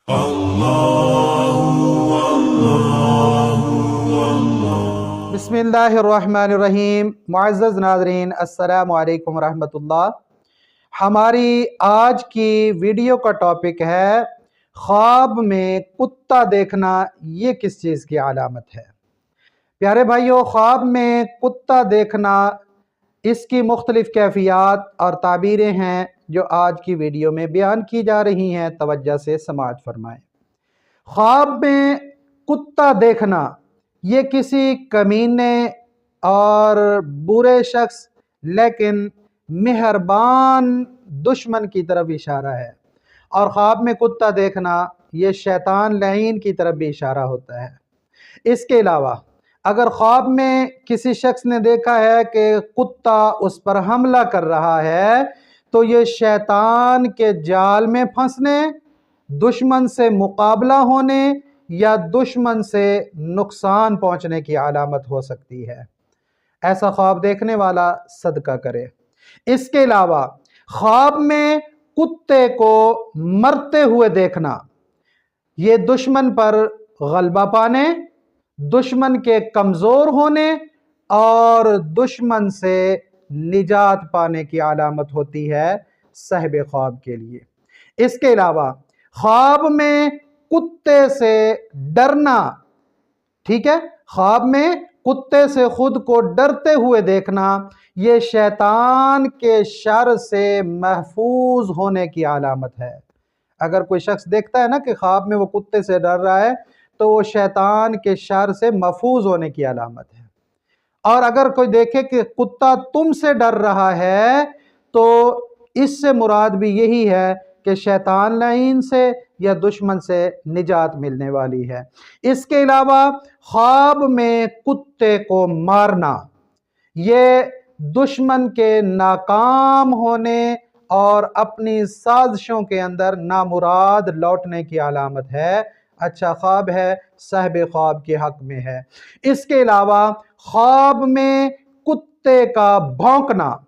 बिस्मिल्लाहिर्रहमानिर्रहीम। मुअज़्ज़ज़ नाज़रीन, अस्सलामु अलैकुम वरहमतुल्लाह। हमारी आज की वीडियो का टॉपिक है ख्वाब में कुत्ता देखना, ये किस चीज़ की अलामत है। प्यारे भाइयों, ख्वाब में कुत्ता देखना, इसकी मुख्तलिफ़ कैफियत और ताबीरें हैं जो आज की वीडियो में बयान की जा रही हैं। तवज्जो से समाअत फरमाएं। ख्वाब में कुत्ता देखना ये किसी कमीने और बुरे शख्स लेकिन मेहरबान दुश्मन की तरफ इशारा है, और ख्वाब में कुत्ता देखना ये शैतान लईन की तरफ भी इशारा होता है। इसके अलावा अगर ख्वाब में किसी शख्स ने देखा है कि कुत्ता उस पर हमला कर रहा है, तो ये शैतान के जाल में फंसने, दुश्मन से मुकाबला होने या दुश्मन से नुकसान पहुंचने की अलामत हो सकती है। ऐसा ख्वाब देखने वाला सदका करे। इसके अलावा ख्वाब में कुत्ते को मरते हुए देखना, ये दुश्मन पर गलबा पाने, दुश्मन के कमज़ोर होने और दुश्मन से निजात पाने की अलामत होती है साहिब ख्वाब के लिए। इसके अलावा ख्वाब में कुत्ते से डरना, ठीक है, ख्वाब में कुत्ते से खुद को डरते हुए देखना, ये शैतान के शर से महफूज होने की अलामत है। अगर कोई शख्स देखता है ना कि ख्वाब में वो कुत्ते से डर रहा है, तो वो शैतान के शर से महफूज होने की अलामत है। और अगर कोई देखे कि कुत्ता तुमसे डर रहा है, तो इससे मुराद भी यही है कि शैतान लाइन से या दुश्मन से निजात मिलने वाली है। इसके अलावा ख्वाब में कुत्ते को मारना, ये दुश्मन के नाकाम होने और अपनी साजिशों के अंदर नामुराद लौटने की अलामत है। अच्छा ख्वाब है, साहिब ख्वाब के हक में है। इसके अलावा ख्वाब में कुत्ते का भौंकना,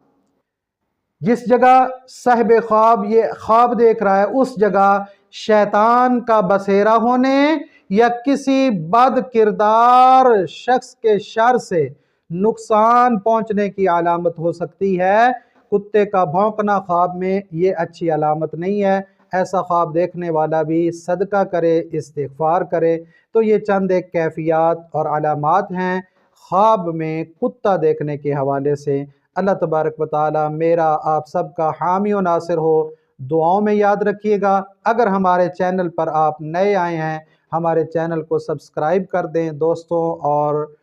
जिस जगह साहिब ख्वाब ये ख्वाब देख रहा है उस जगह शैतान का बसेरा होने या किसी बद किरदार शख्स के शर से नुकसान पहुंचने की अलामत हो सकती है। कुत्ते का भौंकना ख्वाब में ये अच्छी अलामत नहीं है। ऐसा ख्वाब देखने वाला भी सदका करे, इस्तिग़फ़ार करे। तो ये चंद एक कैफियत और अलामात हैं ख्वाब में कुत्ता देखने के हवाले से। अल्लाह तबारक व तआला मेरा आप सबका हामी और नासिर हो। दुआओं में याद रखिएगा। अगर हमारे चैनल पर आप नए आए हैं, हमारे चैनल को सब्सक्राइब कर दें दोस्तों, और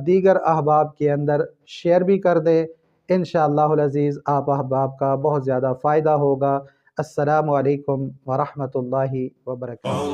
दीगर अहबाब के अंदर शेयर भी कर दें। इंशाअल्लाहुल अज़ीज़ आप अहबाब का बहुत ज़्यादा फ़ायदा होगा। अस्सलामु अलैकुम वरहमतुल्लाहि वबरकातुहू।